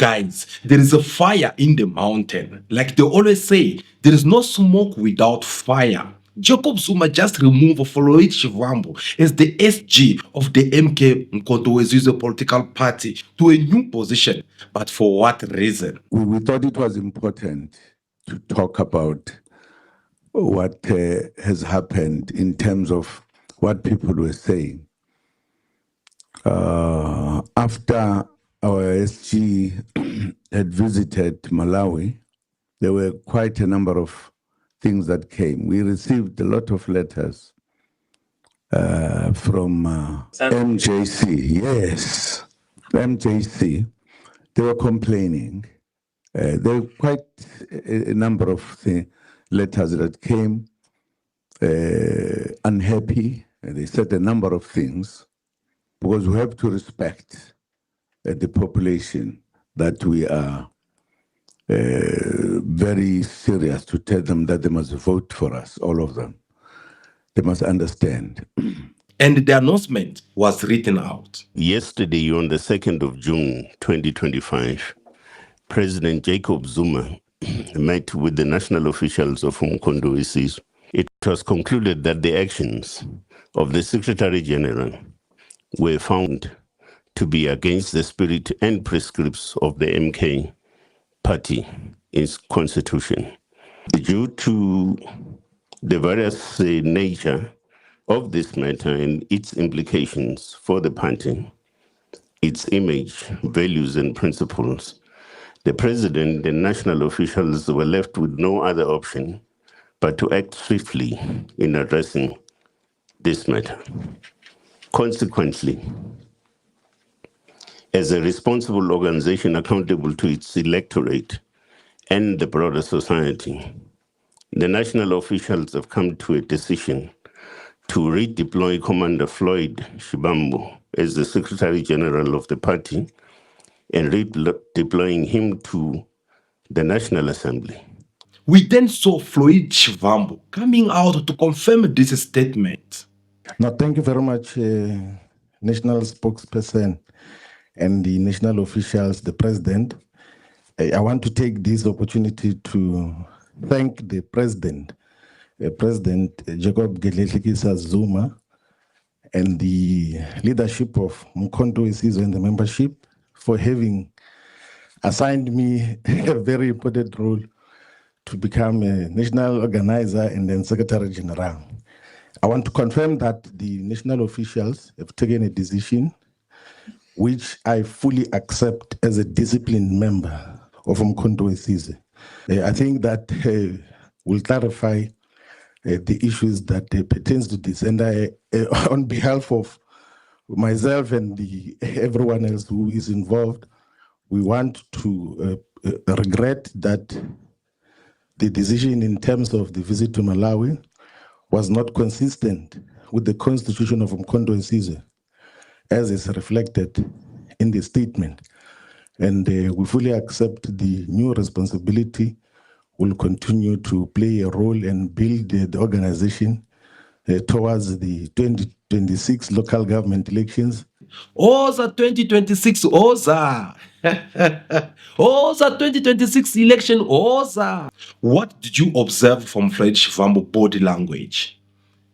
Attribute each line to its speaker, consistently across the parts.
Speaker 1: Guys, there is a fire in the mountain. Like they always say, there is no smoke without fire. Jacob Zuma just removed FLOYD SHIVAMBU as the SG of the MK Mkhonto political party to a new position. But for what reason?
Speaker 2: We thought it was important to talk about what has happened in terms of what people were saying. After our SG had visited Malawi, there were quite a number of things that came. We received a lot of letters from MJC. Yes, MJC. They were complaining. There were quite a number of letters that came unhappy. They said a number of things because we have to respect the population, that we are very serious to tell them that they must vote for us, all of them. They must understand.
Speaker 1: And the announcement was written out.
Speaker 3: Yesterday, on the 2nd of June, 2025, President Jacob Zuma met with the national officials of Mkhonto. It was concluded that the actions of the Secretary General were found to be against the spirit and prescripts of the MK party, its constitution. Due to the various nature of this matter and its implications for the party, its image, values, and principles, the president and national officials were left with no other option but to act swiftly in addressing this matter. Consequently, as a responsible organization accountable to its electorate and the broader society, the national officials have come to a decision to redeploy Commander FLOYD SHIVAMBU as the Secretary General of the party and redeploying him to the National Assembly.
Speaker 1: We then saw FLOYD SHIVAMBU coming out to confirm this statement.
Speaker 4: No, thank you very much, national spokesperson and the national officials, the president. I want to take this opportunity to thank the president, President Jacob Zuma, and the leadership of Mkhonto and the membership for having assigned me a very important role to become a national organizer and then Secretary General. I want to confirm that the national officials have taken a decision which I fully accept as a disciplined member of Mkhonto. I think that will clarify the issues that pertains to this. And I, on behalf of myself and everyone else who is involved, we want to regret that the decision in terms of the visit to Malawi was not consistent with the constitution of Mkhonto as is reflected in the statement. And we fully accept the new responsibility. Will continue to play a role and build the organization towards the 2026 local government elections.
Speaker 1: Oza 2026, Oza! Oza 2026 election, Oza! What did you observe from FLOYD SHIVAMBU body language?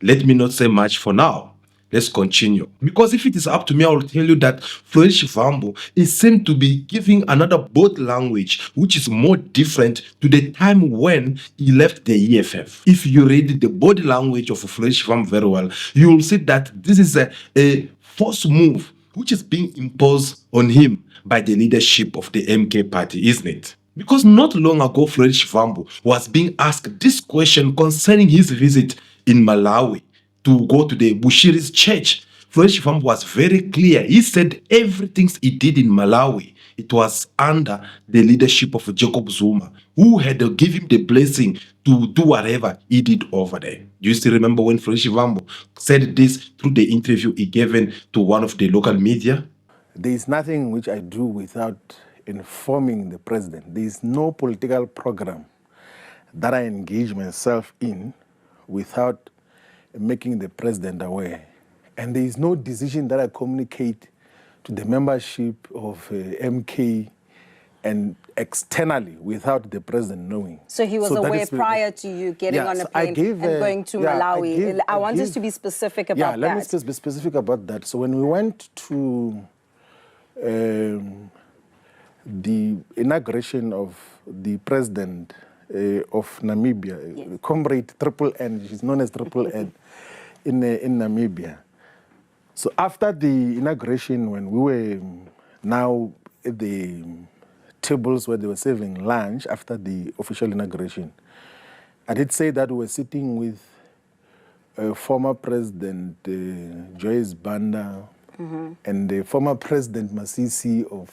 Speaker 1: Let me not say much for now. Let's continue. Because if it is up to me, I will tell you that FLOYD SHIVAMBU is seen to be giving another body language which is more different to the time when he left the EFF. If you read the body language of FLOYD SHIVAMBU very well, you will see that this is a forced move which is being imposed on him by the leadership of the MK party, isn't it? Because not long ago, FLOYD SHIVAMBU was being asked this question concerning his visit in Malawi to go to the Bushiri's church. FLOYD SHIVAMBU was very clear. He said everything he did in Malawi, it was under the leadership of Jacob Zuma, who had given him the blessing to do whatever he did over there. Do you still remember when FLOYD SHIVAMBU said this through the interview he gave to one of the local media?
Speaker 5: There is nothing which I do without informing the president. There is no political program that I engage myself in without making the president aware. And there is no decision that I communicate to the membership of MK and externally without the president knowing.
Speaker 6: So he was
Speaker 5: that
Speaker 6: aware
Speaker 5: is-
Speaker 6: prior to you getting on a
Speaker 5: so I
Speaker 6: plane
Speaker 5: gave,
Speaker 6: and going to Malawi. I want us to be specific about that.
Speaker 5: Yeah, let me be specific about that. So when we went to the inauguration of the president of Namibia, Comrade Triple N, he's known as Triple N, in Namibia. So after the inauguration, when we were now at the tables where they were serving lunch after the official inauguration, I did say that we were sitting with former President Joyce Banda and the former President Masisi of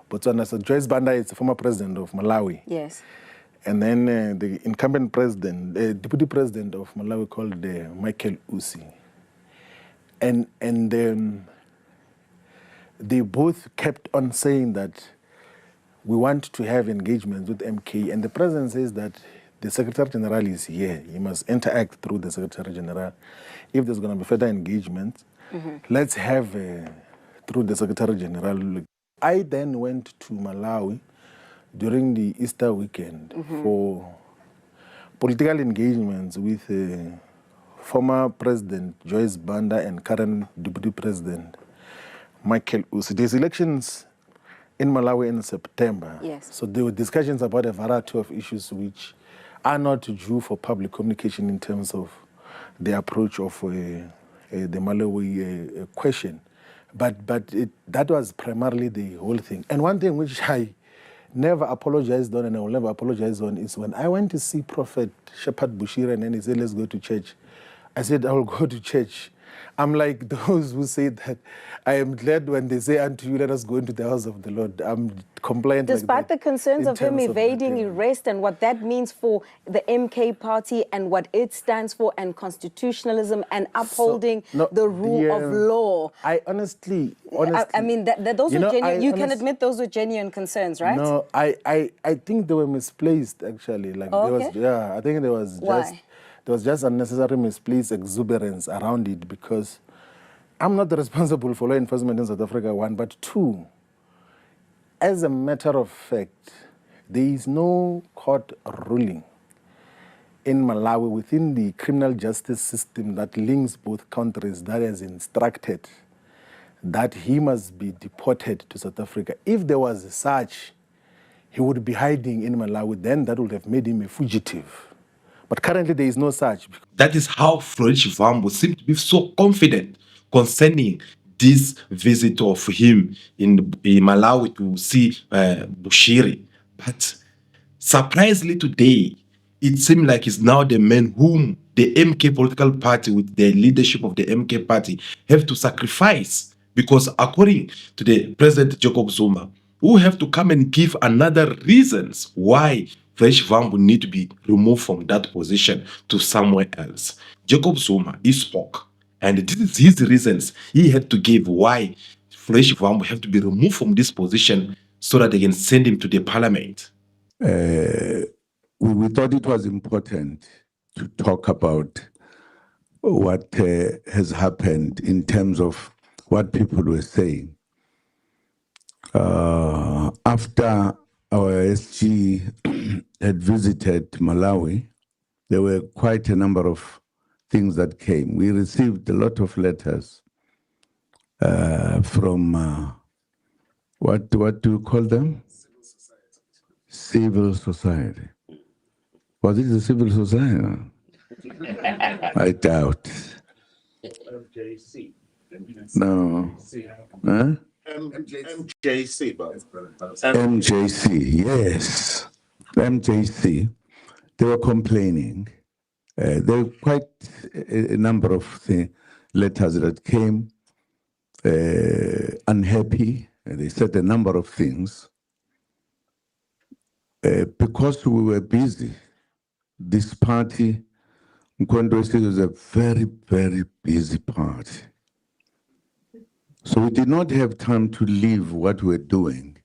Speaker 5: Botswana. So Joyce Banda is the former president of Malawi.
Speaker 6: Yes.
Speaker 5: And then the incumbent president, deputy president of Malawi called Michael Usi. And they both kept on saying that we want to have engagements with MK. And the president says that the Secretary General is here. He must interact through the Secretary General. If there's going to be further engagement, let's have through the Secretary General. I then went to Malawi during the Easter weekend for political engagements with former President Joyce Banda and current Deputy President Michael Usi. There's elections in Malawi in September.
Speaker 6: Yes.
Speaker 5: So there were discussions about a variety of issues which are not due for public communication in terms of the approach of the Malawi question. But that was primarily the whole thing. And one thing which I never apologized on and I will never apologize on is when I went to see Prophet Shepherd Bushira and then he said, let's go to church. I said, I will go to church. I'm like those who say that I am glad when they say unto you, let us go into the house of the Lord. I'm compliant.
Speaker 6: Despite the concerns of him evading arrest and what that means for the MK party and what it stands for and constitutionalism and upholding the rule of law.
Speaker 5: I honestly
Speaker 6: I mean, those were genuine. You can admit those were genuine concerns, right?
Speaker 5: No, I think they were misplaced actually. Like there was, I think there was just unnecessary misplaced exuberance around it because I'm not responsible for law enforcement in South Africa, one, but two, as a matter of fact, there is no court ruling in Malawi within the criminal justice system that links both countries that has instructed that he must be deported to South Africa. If there was such, he would be hiding in Malawi, then that would have made him a fugitive. But currently there is no such.
Speaker 1: That is how FLOYD SHIVAMBU seemed to be so confident concerning this visit of him in Malawi to see Bushiri. But surprisingly today, it seemed like he's now the man whom the MK political party, with the leadership of the MK party, have to sacrifice. Because according to the President Jacob Zuma, who have to come and give another reasons why FLOYD SHIVAMBU need to be removed from that position to somewhere else. Jacob Zuma, he spoke, and this is his reasons he had to give why FLOYD SHIVAMBU have to be removed from this position so that they can send him to the parliament.
Speaker 2: We thought it was important to talk about what has happened in terms of what people were saying. After our SG had visited Malawi, there were quite a number of things that came. We received a lot of letters from, what do you call them? Civil society. Was it the civil society? I doubt.
Speaker 7: MJC.
Speaker 2: No. Huh?
Speaker 7: MJC,
Speaker 2: MJC, yes. MJC. They were complaining. There were quite a number of letters that came unhappy. They said a number of things. Because we were busy, this party, Mkondo was a very, very busy party. So we did not have time to leave what we were doing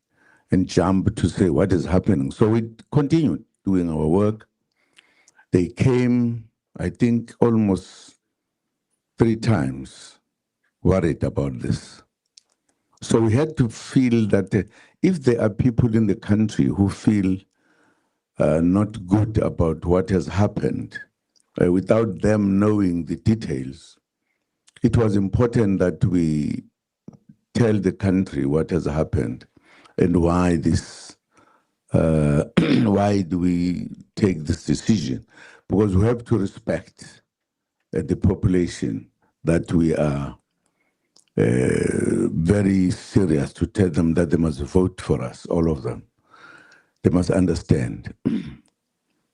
Speaker 2: and jump to say what is happening. So we continued doing our work. They came, I think, almost 3 times worried about this. So we had to feel that if there are people in the country who feel not good about what has happened, without them knowing the details, it was important that we tell the country what has happened and why this, why do we take this decision? Because we have to respect the population, that we are very serious to tell them that they must vote for us, all of them. They must understand.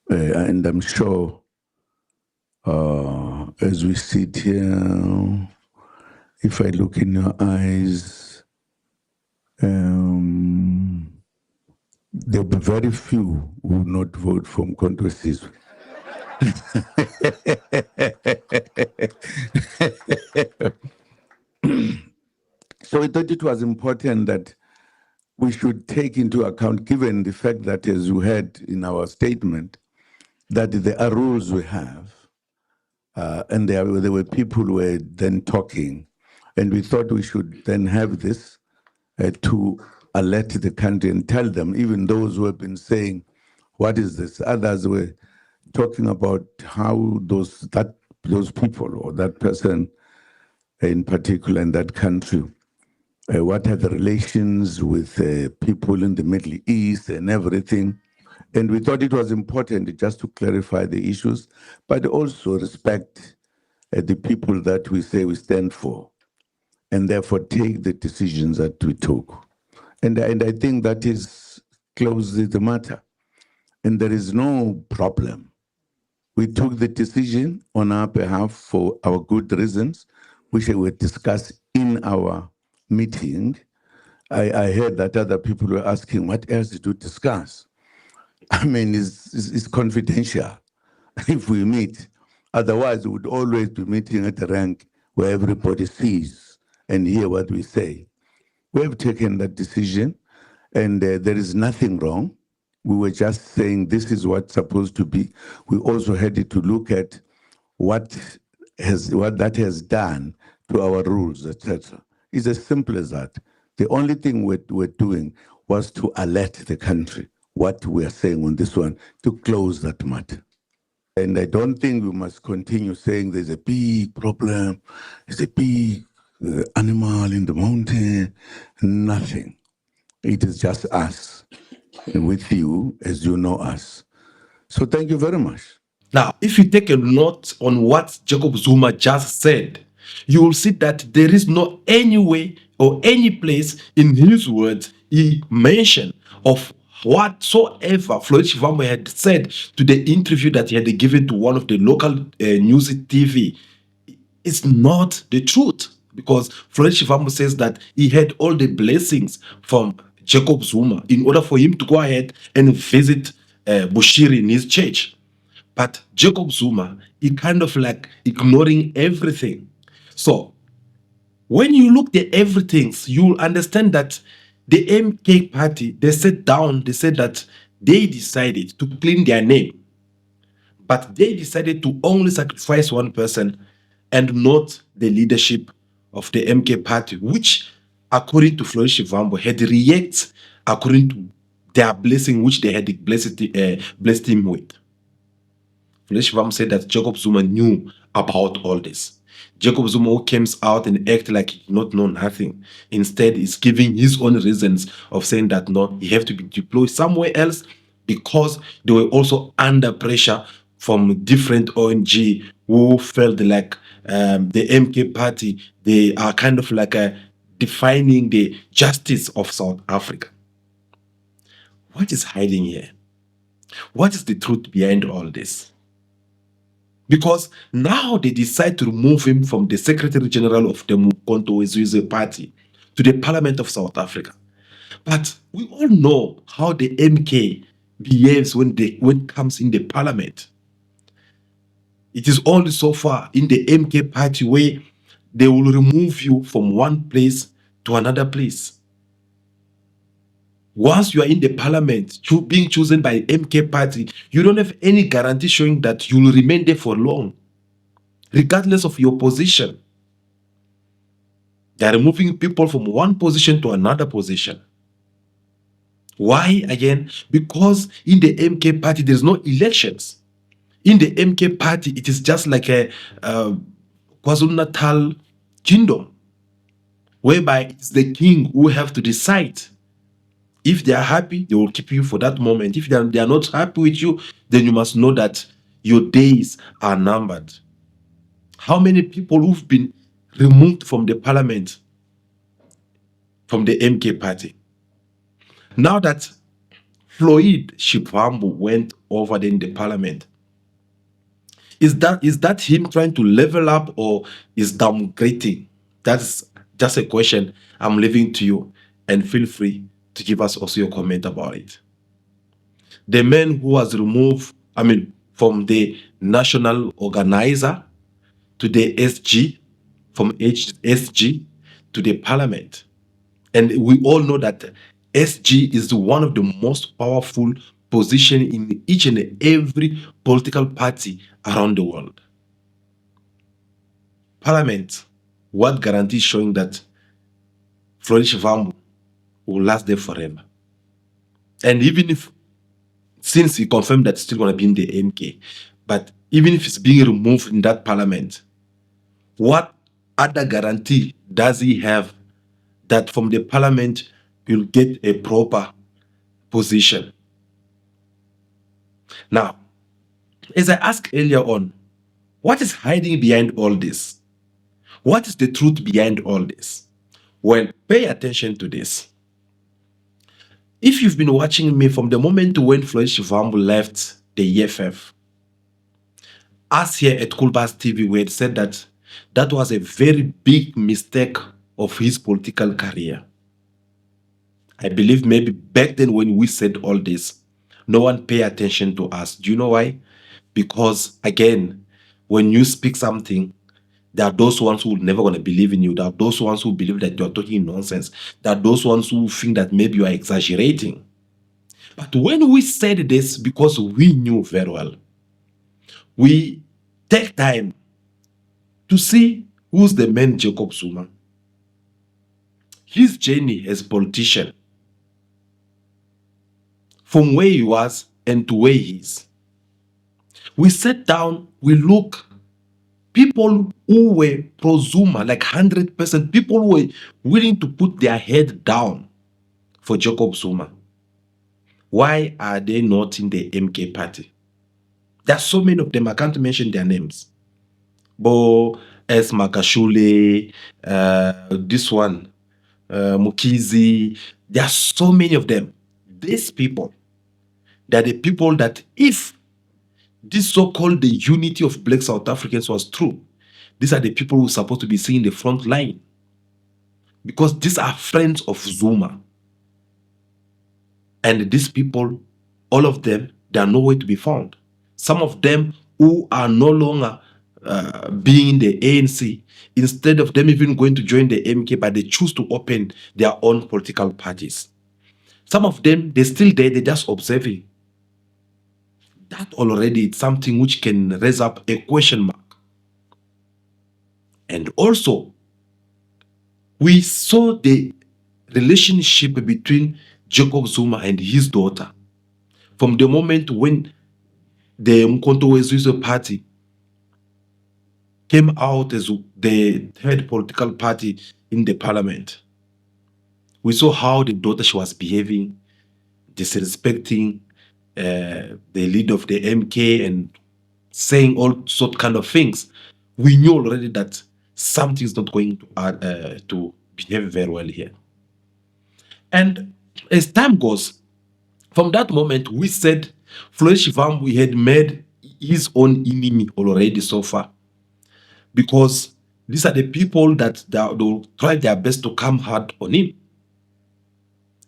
Speaker 2: And I'm sure as we sit here, if I look in your eyes, there'll be very few who will not vote for Mkhonto Sizwe. So we thought it was important that we should take into account, given the fact that, as you heard in our statement, that there are rules we have, and there were people who were then talking, and we thought we should then have this to alert the country and tell them, even those who have been saying, what is this? Others were talking about how those people or that person in particular in that country, what are the relations with people in the Middle East and everything. And we thought it was important just to clarify the issues, but also respect the people that we say we stand for, and therefore take the decisions that we took. And I think that is closely the matter. And there is no problem. We took the decision on our behalf for our good reasons, which were discussed in our meeting. I heard that other people were asking, what else did you discuss? I mean, it's confidential if we meet. Otherwise, we would always be meeting at a rank where everybody sees and hear what we say. We have taken that decision, and there is nothing wrong. We were just saying this is what's supposed to be. We also had to look at what that has done to our rules, etc. It's as simple as that. The only thing we're doing was to alert the country what we are saying on this one, to close that matter. And I don't think we must continue saying there's a big problem, there's a big animal in the mountain. Nothing. It is just us with you as you know us. So thank you very much.
Speaker 1: Now, if you take a note on what Jacob Zuma just said, you will see that there is no any way or any place in his words he mentioned of whatsoever Floyd Shivambu had said to the interview that he had given to one of the local news TV. It's not the truth, because Floyd Shivambu says that he had all the blessings from Jacob Zuma in order for him to go ahead and visit Bushiri in his church. But Jacob Zuma, he kind of like ignoring everything. So when you look at everything, you'll understand that the MK party, they sat down, they said that they decided to clean their name, but they decided to only sacrifice one person and not the leadership of the MK party, which, according to Floyd Shivambu, had reacted according to their blessing, which they had blessed him with. Floyd Shivambu said that Jacob Zuma knew about all this. Jacob Zuma, who comes out and act like he did not know nothing, instead is giving his own reasons of saying that no, he have to be deployed somewhere else because they were also under pressure from different ONG who felt like the MK party, they are kind of like defining the justice of South Africa. What is hiding here? What is the truth behind all this? Because now they decide to remove him from the Secretary General of the Mkhonto Sizwe party to the Parliament of South Africa. But we all know how the MK behaves when it comes in the Parliament. It is only so far in the MK party where they will remove you from one place to another place. Once you are in the parliament, being chosen by MK party, you don't have any guarantee showing that you will remain there for long, regardless of your position. They are removing people from one position to another position. Why again? Because in the MK party, there's no elections. In the MK party, it is just like a KwaZulu-Natal kingdom, whereby it's the king who have to decide. If they are happy, they will keep you for that moment. If they are not happy with you, then you must know that your days are numbered. How many people who've been removed from the parliament, from the MK party? Now that FLOYD SHIVAMBU went over there in the parliament, is that him trying to level up or is downgrading? That's just a question I'm leaving to you, and feel free to give us also your comment about it. The man who was removed, from the national organizer to the SG, from SG to the parliament. And we all know that SG is one of the most powerful position in each and every political party around the world. Parliament, what guarantee showing that FLOYD SHIVAMBU will last there forever? And even if, since he confirmed that it's still going to be in the MK, but even if it's being removed in that parliament, what other guarantee does he have that from the parliament you'll get a proper position? Now, as I asked earlier on, what is hiding behind all this? What is the truth behind all this? Well, pay attention to this. If you've been watching me from the moment when FLOYD SHIVAMBU left the EFF, us here at Coolbus TV, we had said that that was a very big mistake of his political career. I believe maybe back then when we said all this, no one paid attention to us. Do you know why? Because again, when you speak something, there are those ones who never going to believe in you. There are those ones who believe that you're talking nonsense. There are those ones who think that maybe you are exaggerating. But when we said this, because we knew very well, we take time to see who's the man Jacob Zuma. His journey as a politician, from where he was and to where he is. We sat down, we look, people who were pro-Zuma, like 100%, people who were willing to put their head down for Jacob Zuma. Why are they not in the MK party? There are so many of them, I can't mention their names. Bo, S. Makashule, this one, Mukizi, there are so many of them. These people, they are the people that if this so-called the unity of Black South Africans was true, these are the people who are supposed to be seen in the front line. Because these are friends of Zuma. And these people, all of them, they are nowhere to be found. Some of them who are no longer being in the ANC, instead of them even going to join the MK, but they choose to open their own political parties. Some of them, they're still there, they're just observing. That already is something which can raise up a question mark. And also, we saw the relationship between Jacob Zuma and his daughter. From the moment when the Mkhonto weZizwe party came out as the third political party in the parliament, we saw how the daughter, she was behaving, disrespecting the leader of the MK and saying all sort kind of things. We knew already that something is not going to behave very well here. And as time goes, from that moment, we said FLOYD SHIVAMBU had made his own enemy already so far. Because these are the people that they will try their best to come hard on him.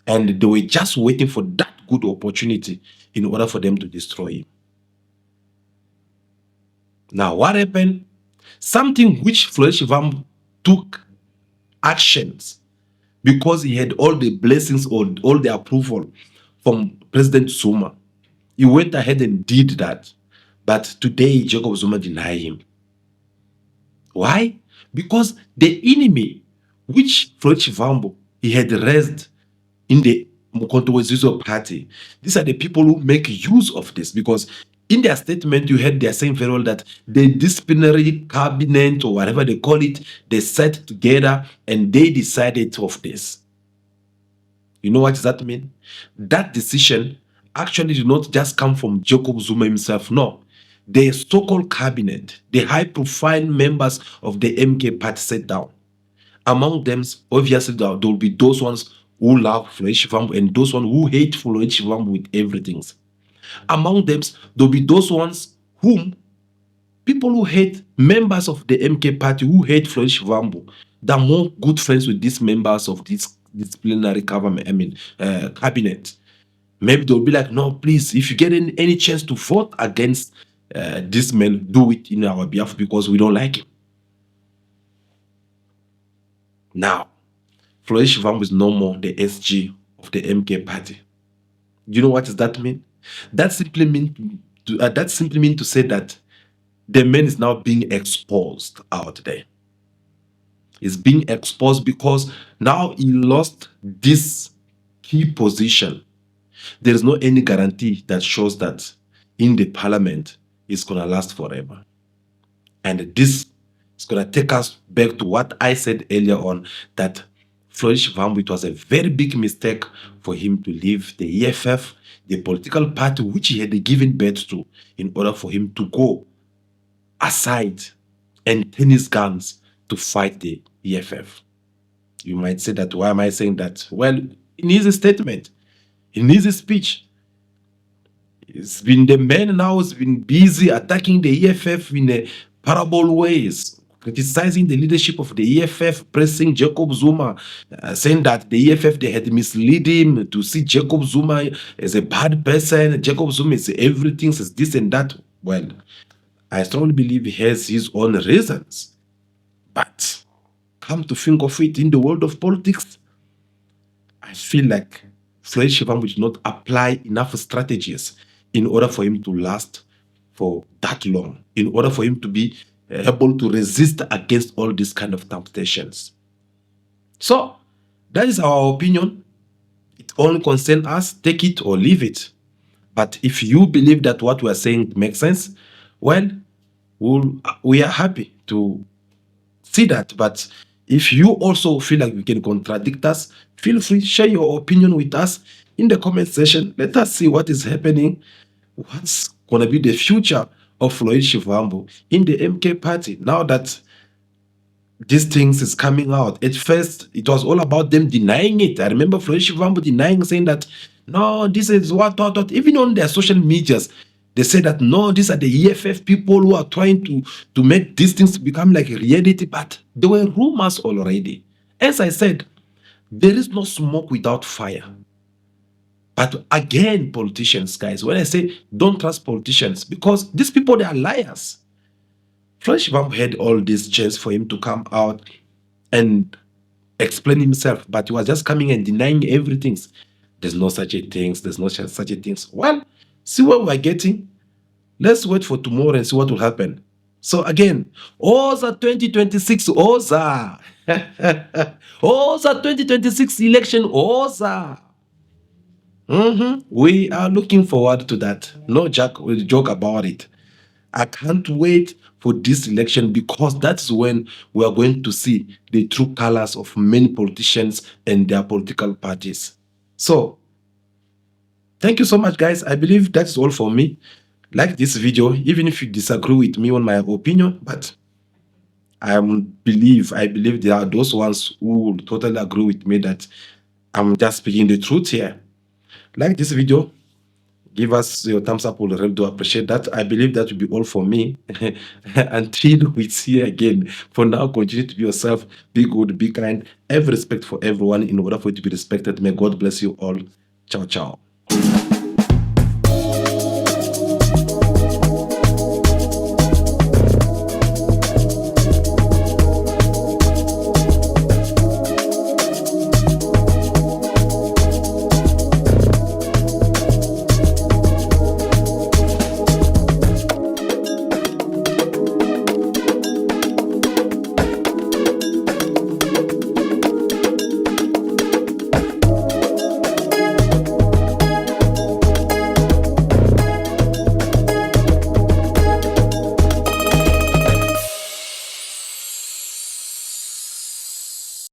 Speaker 1: And they were just waiting for that good opportunity in order for them to destroy him. Now, what happened? Something which FLOYD SHIVAMBU took actions because he had all the blessings or all the approval from President Zuma. He went ahead and did that. But today, Jacob Zuma denied him. Why? Because the enemy which FLOYD SHIVAMBU he had raised in the Mkhonto party. These are the people who make use of this, because in their statement, you heard they're saying very well that the disciplinary cabinet or whatever they call it, they sat together and they decided of this. You know what does that mean? That decision actually did not just come from Jacob Zuma himself. No. The so-called cabinet, the high-profile members of the MK party sat down. Among them, obviously, there will be those ones who love FLOYD SHIVAMBU and those ones who hate FLOYD SHIVAMBU with everything. Among them, there will be those ones whom people who hate members of the MK party who hate FLOYD SHIVAMBU, they're more good friends with these members of this disciplinary government, cabinet. Maybe they'll be like, no, please, if you get any chance to vote against this man, do it in our behalf because we don't like him. Now, FLOYD SHIVAMBU is no more the SG of the MK party. You know what does that mean? That simply means to say that the man is now being exposed out there. He's being exposed because now he lost this key position. There is no any guarantee that shows that in the parliament it's going to last forever. And this is going to take us back to what I said earlier on, that FLOYD SHIVAMBU, it was a very big mistake for him to leave the EFF, the political party which he had given birth to, in order for him to go aside and turn his guns to fight the EFF. You might say that, why am I saying that? Well, in his statement, in his speech, the man now has been busy attacking the EFF in a parable ways, criticizing the leadership of the EFF, pressing Jacob Zuma, saying that the EFF, they had misled him to see Jacob Zuma as a bad person. Jacob Zuma is everything, says this and that. Well, I strongly believe he has his own reasons. But come to think of it, in the world of politics, I feel like FLOYD SHIVAMBU did not apply enough strategies in order for him to last for that long, in order for him to be able to resist against all these kind of temptations. So, that is our opinion. It only concerns us, take it or leave it. But if you believe that what we are saying makes sense, well, we are happy to see that. But if you also feel like you can contradict us, feel free to share your opinion with us in the comment section. Let us see what is happening, what's going to be the future of FLOYD SHIVAMBU in the MK party now that these things is coming out. At first, it was all about them denying it. I remember FLOYD SHIVAMBU denying, saying that, no, this is what. Even on their social medias, they say that, no, these are the EFF people who are trying to make these things become like a reality. But there were rumors already. As I said, there is no smoke without fire. But again, politicians, guys, when I say don't trust politicians, because these people, they are liars. FLOYD SHIVAMBU had all this chance for him to come out and explain himself, but he was just coming and denying everything. There's no such a thing. There's no such a thing. Well, see what we're getting. Let's wait for tomorrow and see what will happen. So again, OZA 2026, OZA. OZA 2026 election, OZA. We are looking forward to that. No joke about it. I can't wait for this election, because that's when we are going to see the true colors of many politicians and their political parties. So, thank you so much, guys. I believe that's all for me. Like this video, even if you disagree with me on my opinion, but I believe there are those ones who will totally agree with me that I'm just speaking the truth here. Like this video, give us your thumbs up. We'll really do appreciate that. I believe that will be all for me. Until we see you again. For now, continue to be yourself. Be good, be kind. Have respect for everyone in order for you to be respected. May God bless you all. Ciao, ciao.